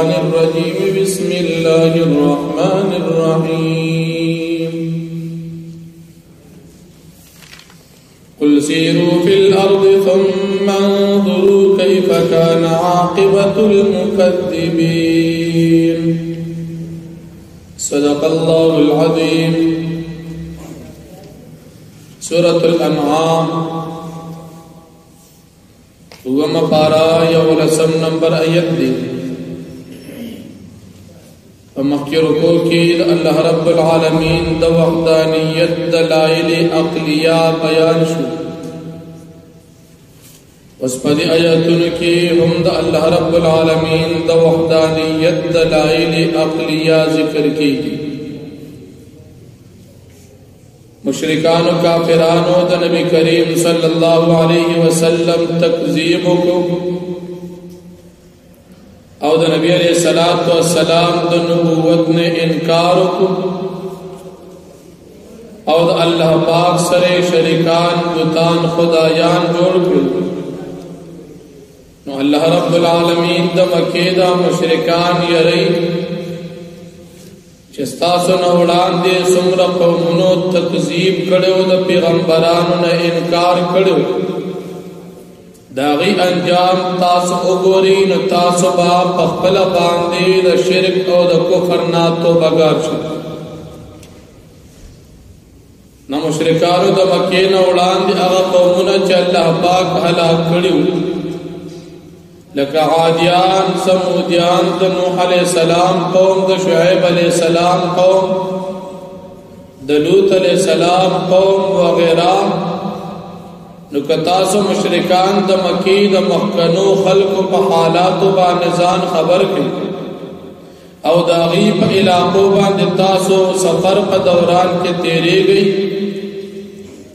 الرجيم بسم الله الرحمن الرحيم قل سيروا في الأرض ثم انظروا كيف كان عاقبة المكذبين صدق الله العظيم. سورة الأنعام وما پارا یولسم نمبر آیت دی. مخی رکو کی اللہ رب العالمین دا وحدانیت دلائل عقلیہ بیان شو. اس پا دی آیتن کی ہم دا اللہ رب العالمین دا وحدانیت دلائل عقلیہ ذکر کی. مشرکان و کافرانو دا نبی کریم صلی اللہ علیہ وسلم تکذیب کو او دا نبی علیہ السلام دا نبوت نے انکار کو او دا اللہ پاک سرے شرکان بتان خدایان جوڑ کر نو اللہ رب العالمین دا مکیدہ مشرکان یرئی چستاسو نوڑان دے سمر قومنو تکذیب کڑو دا پیغمبرانو نا انکار کڑو داغی انجام تاسو اگورین تاسو با پخپل باندے دا شرک او دا کفر ناتو بگار شد. نا مشرکانو دا مکین اوڑان دے اغا قومنا چا اللہ پاک حلاک کڑو لکہ عادیان سمودیان دا نوح علیہ السلام قوم دا شعیب علیہ السلام قوم دا لوط علیہ السلام قوم وغیرہ. نکتاسو مشرکان دا مکی دا مخکنو خلق پا حالاتو با نزان خبر کی او دا غیب علاقو باندے تاسو سفر پا دوران کے تیرے گئی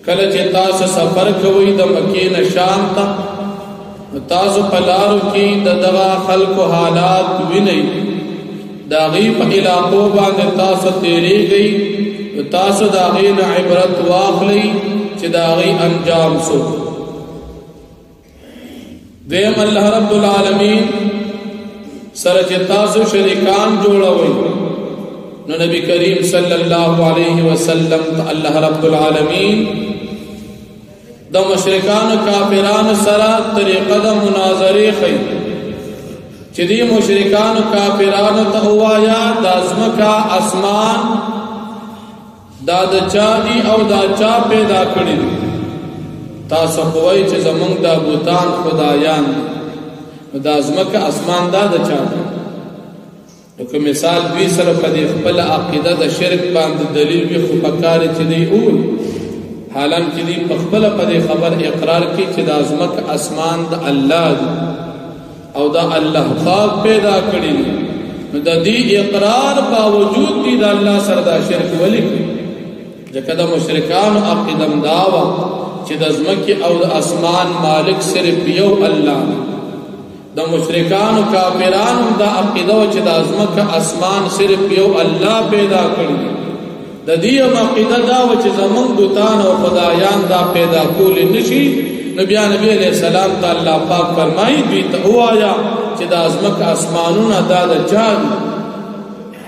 کلچ تاسو سفر کوئی دا مکی نشان تا تاسو پلارو کی دا دغا خلق و حالات وینئی دا غیب علاقو باندے تاسو تیرے گئی تاسو دا غین عبرت واخلی چی دا غی انجام سو. دیم اللہ رب العالمین سرچ تاسو شرکان جوڑا ہوئی نو نبی کریم صلی اللہ علیہ وسلم اللہ رب العالمین دا مشرکان کافران سرا طریقہ دا مناظری خی چی دی مشرکان کافران تہوایا دا ازمکا اسمان دا دا چا دی او دا چا پیدا کری دی تاسو قوئی چی زمان دا بوتان خدایان دا ازمکا اسمان دا دا چا دی. لیکن مثال دوی سر پدی خپل عقیدہ دا شرک باند دلیل بی خوبکاری چی دی اول حالان چی دی پخپل پدی خبر اقرار کی چی دا ازمک اسمان دا اللہ دی او دا اللہ خاک پیدا کری دی دا دی اقرار باوجود دی دا اللہ سر دا شرک ولی کی جکہ دا مشرکان عقیدم داوا چی دا ازمکی او دا اسمان مالک صرف یو اللہ دا مشرکان و کافران دا عقیدو چی دا ازمک اسمان صرف یو اللہ پیدا کری دا دیم عقیدہ داوا چی زمان بوتان و خدایان دا پیدا کولی نشی نبی علیہ السلام تا اللہ پاک فرمائی دویتا ہوا آیا چی دا ازمک اسمانون دا دا جادی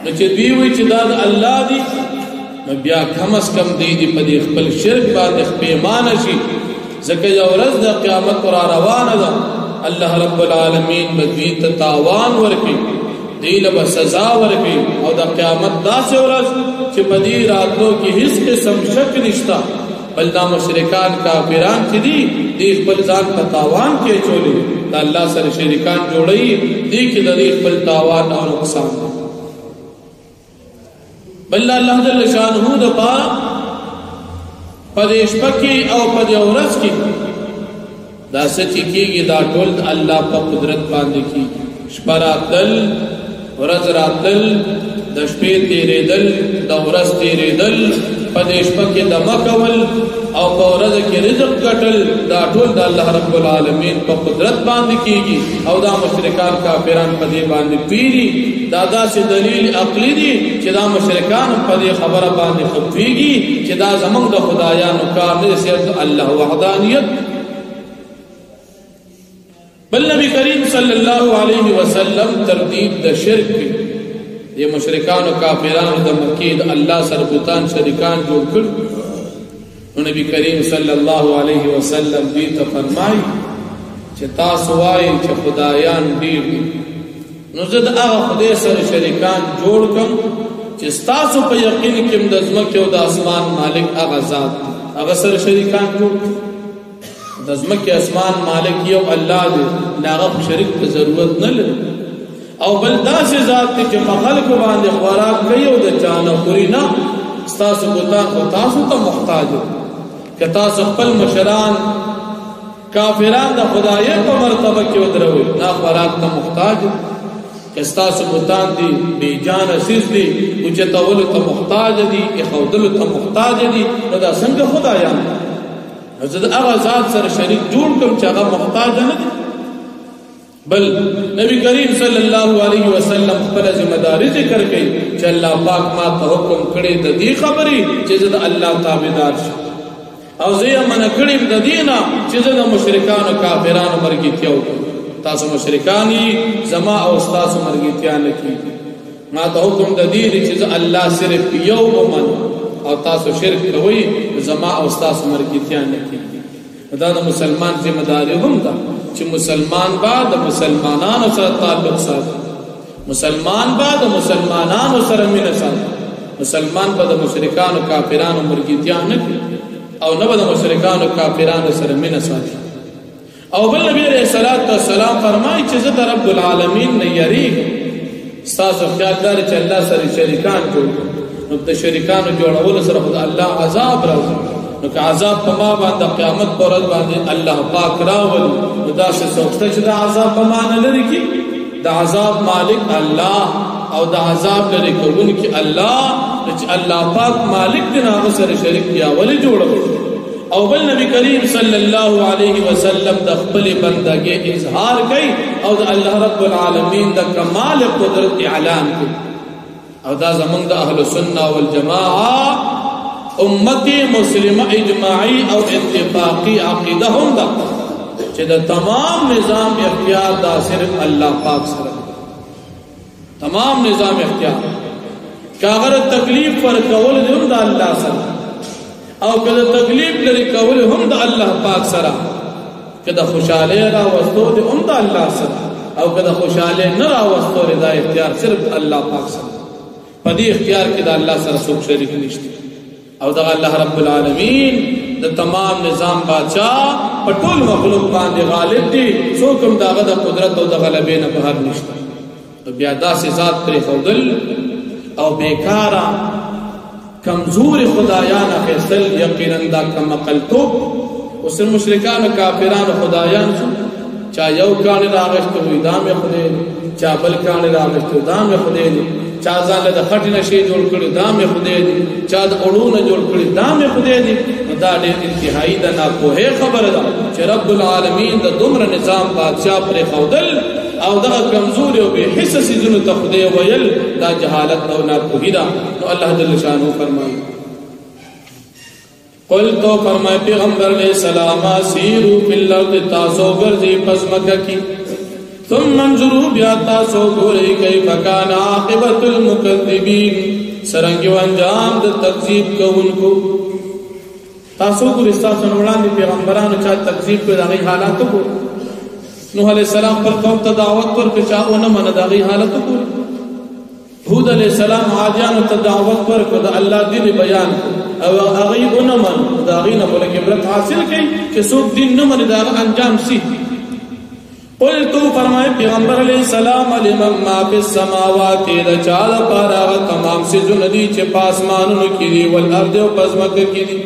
نو چی دویوی چی دا دا اللہ دی بیا کم از کم دی پدی خپل شرک باندې خپیمانه شي ځکه یو ورځ د قیامت را روانه ده الله رب العالمین به دوی ته تاوان ورکړي دوی له به سزا ورکړي او د قیامت داسې ورځ چې په دې راتلو کې هیڅ قسم شک نشته بل دا مشرکان کافران چې دي دوی خپل ځان په تاوان کې اچولي د الله سره شریکان جوړوي دوی کې د دوی خپل تاوان او نقصان بل اللہ جل شانہو دا پارا پدیش پکی او پدی اورس کی دا سچی کی گی دا ٹول دا اللہ پا قدرت باندے کی شپا راتل ورز راتل دا شپی تیرے دل دا ورس تیرے دل پدیش پکی دا مکول او پا ورز کی رزق گٹل دا ٹول دا اللہ رب العالمین پا قدرت باندے کی گی او دا مشرکان کافران پدی باندے پیری دادا سے دلیل عقلی دی چی دا مشرکان پدی خبر باندے خطویگی چی دا زمان دا خدایانو کار نیسیت اللہ وحدانیت بل نبی کریم صلی الله علیه وسلم تردید د شرک دی مشرکان او کافرانو د مکی د الله سره بوتان شریکان جوړ کړ نو نبی کریم صلی الله علیه وسلم دې ته فرمایي چې تاسو وایي چې خدایان ډیر دي نو زه د هغه خدای سره شریکان جوړ کړم چې تاسو په یقین کې د ځمکې او د اسمان مالک هغه ذات دی هغه سره شریکان جوړ د ځمکې اسمان مالک یو الله دی هغه شریک ته ضرورت نه لري او بل داسې ذات دی چې په خلکو باندې خوراک کوي او د چا نه خوري نه ستاسو بوتان خو تاسو ته محتاج که تاسو خپل مشران کافران د خدای په مرتبه کې ودروي نه خوراک ته محتاج که ستاسو بوتان دي بې جانه څیز دي اوچتولو ته محتاج دي ایښودلو ته محتاج دي نو دا څنګه خدایان نو زه د هغه ذات سره شریک جوړ کړم چې هغه محتاج نه دي بل نبی کریم صلی الله علیه وسلم خپل ذمہ داری ذکر کړي چې الله پاک ما ته حکم کړی د دې خبرې چې زه د الله تابعدار شم او زه یې منع کړم د دینه چې زه د مشرکانو کافرانو مرګتیا وکړم تاسو مشرکان زما او تاسو مرګتیا نه کیږي ما ته حکم د دې چې زه الله صرف یو ومن او تاسو شرک کوئ زما او تاسو مرګتیا نه کیږي دا د مسلمان ذمہ داری هم ده چې مسلمان با د مسلمانانو سره تعلق ساتي مسلمان با د مسلمانانو سره مینه ساتي مسلمان با د مشرکانو کافرانو مرګتیا نه کوي او نه د مشرکانو کافرانو سره مینه ساتي او بل نبی علیہ الصلوۃ والسلام فرمایي چې زه د رب العالمین نه یریږم تاسو خیال دار چې الله سره شریکان جوړ نو د شریکانو جوړولو سره خدای الله عذاب راوړي نو که عذاب په ما باندې قیامت پر ورځ باندې الله پاک راولي نو دا څه سوچته چې دا عذاب په ما نه لري کی د عذاب مالک الله او د عذاب لري کوونکی الله چې الله پاک مالک دی هغه سره شریک دی ولې جوړوي او بل نبی کریم صلی الله علیه وسلم د خپل بندګۍ اظهار کوي او د الله رب العالمین د کمال قدرت اعلان کوي او دا زمونږ د اهل سنت والجماعه امت مسلمه اجماعی او اتفاقی عقیده هم ده چې د تمام نظام اختیار دا صرف الله پاک سره تمام نظام اختیار کاغر تکلیف پر کول هم د الله سره او کله تکلیف لري کول هم د الله پاک سره کله خوشاله را وستو هم د الله سره او کله خوشاله نه را وستو دا اختیار صرف الله پاک سره په دې اختیار کې د الله سره څوک شریک نشته او دا الله رب العالمین د تمام نظام بادشاہ په ټول مخلوق باندې غالب دی څوک هم داغه د قدرت او د غلبې نه بهر نشته بیا داسې ذات پرې خودل او بیکارا کمزور خدایان فیصل یقینا دا کم قلتوب اوس مشرکان کافران خدایان چا یو کان راغشت وې دام خدای چا بل کان راغشت دام خدای چا ځان له خټ نشي جوړ کړي دام خدای دي چا د اړو نه جوړ کړي دام خدای دي دا ډېر انتهایی د ناپوهه خبره ده چې رب العالمین د دومره نظام بادشاہ پر خودل او دا کمزور او به حس سيزونو ته خدای ویل دا جهالت او ناپوهی ده نو الله جل شانو فرمایي قل تو فرمائے پیغمبر علیہ السلام سیرو فی الارض تاسو گرزی پس مکہ کی ثم منظرو بیا تاسو گوری کئی فکان عاقبت المکذبین سرنگیو انجام دا تکذیب کو ان کو تاسو گوری استاسو نوڑان دی پیغمبرانو چاہ تکذیب کو داغی حالاتو کو نوح علیہ السلام پر قوم تا دعوت پر کچاہو نمن داغی حالاتو کو حود علیہ السلام عادیانو تا دعوت پر کو دا اللہ دین بیان کو او اغیب نمن دا اغینا بولا قبلت حاصل کی کہ سوک دین نمن دا انجام سی قلتو فرمائے پیغمبر علیہ السلام لمن ما فی السماوات دا چال پارا تمام سی زندی چے پاسمانون کی دی والارد و پزمک کی دی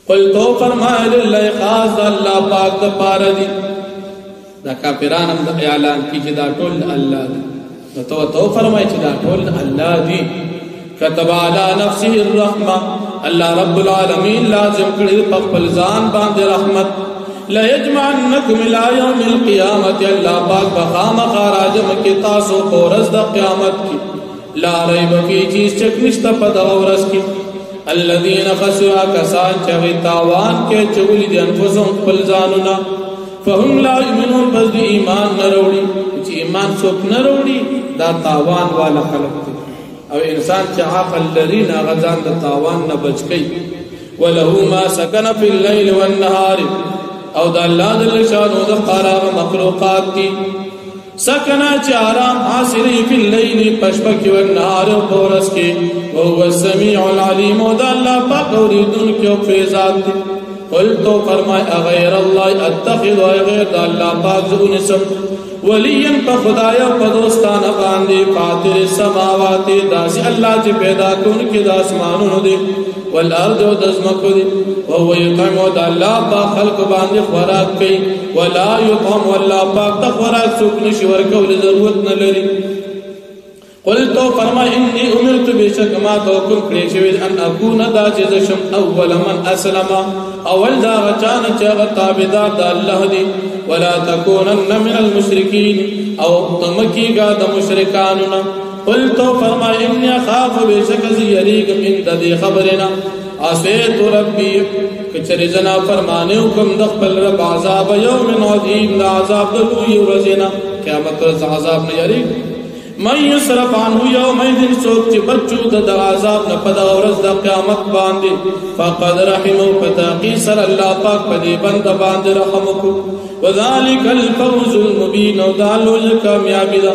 قلتو فرمائے للہ خاص دا اللہ پاک دا پارا دی دا کافرانم دا اعلان کی چے دا ٹول اللہ دی تو فرمائے چے دا ٹول اللہ دی كتب على نفسه الرحمة الله رب العالمين لازم کړي په خپل ځان باندې رحمت لا يجمعنكم الى يوم القيامه الله پاک بخامخ راجم کې تاسو په ورځ د قیامت کې لا ریب فی چیز چک نشته په دغه ورځ کې الذين خسروا کسان چې تاوان کې چولې دي انفسهم خپل ځانونه فهم لا یؤمنون بس دی ایمان نروڑی چی ایمان سوک نروڑی دا تاوان والا خلق دی او انسان چی عاقل لری ناغذان دا تاوان نبچ کئی وَلَهُ مَا سَكَنَ فِي اللَّيْلِ وَالنَّهَارِ او دا اللہ دل شانو دا قاراغ مخلوقات کی سکنا چی آرام حاصلی فی اللیل پشپکی والنهار و پورس کی وهو السمیع العلیم و دا اللہ پاک اوریدن کی و فیضات دی قل تو فرمائے اغیر اللہ اتخذ و اغیر دا اللہ پاک زونسم ولین پا خدایا پا دوستان باندے فاتر السماوات داسی اللہ چی پیدا کن کی دا اسمانون دے والارض و دزمکو دے وهو یطعم و دا اللہ پاک خلق باندے خوراک کئی ولا یطعم و اللہ پاک تا خوراک سکن شورکو لضرورت نلری قل تو فرمائی انی امرت بیشک ما توکن کریشوید ان اکون دا چیزشم اول من اسلم اول دا غچان چاگ تابدار دا اللہ دی ولا تکونن من المشرکین او تمکی گا دا مشرکاننا قل تو فرمائی انی خاف بیشک زیریگ من دا دی خبرنا آسیت ربی کچری زنا فرمانے حکم دخبل رب عذاب یوم عظیم دا عذاب دلوی ورزینا قیامت رز عذاب نیاریگ من یصرف عنه یومئذ سوک چی بچو دا عذاب نپدا ورز دا قیامت باندے فقد رحمو فتاقی سر اللہ پاک پدی بند باندے رحمکو وذالک الفوز المبین و دالو کامیابی دا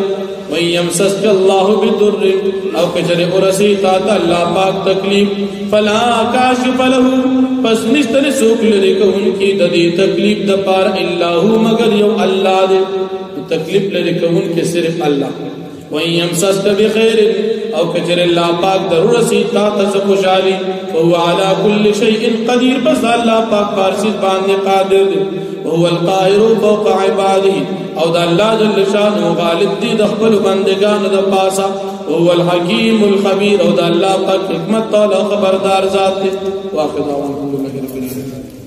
وَإِن يَمْسَسْكَ اللَّهُ بِضُرٍّ او کچر ارسی تاتا اللہ پاک تکلیف فلا کاشف لہو پس نشتر سوک لرکو ان کی ددی تکلیف دا پار اللہ مگر یو اللہ دے تکلیف لرکو ان کے صرف اللہ وَإِن يَمْسَسْكَ بِخَيْرٍ او کچر اللہ پاک در ارسی تاتا سخوشالی وَهُوَ عَلَى كُلِّ شَيْءٍ قدیر بس اللہ پاک پارسیت باندے قادر دے وَهُوَ الْقَاهِرُ فَوْقَ عِبَادِهِ او دا اللہ جل شانو غالب دی دخبل بندگان دا پاسا وَهُوَ الْحَكِيمُ الْخَبِيرُ او دا اللہ پاک حکمت طول خبردار ذات دے واخذ آوان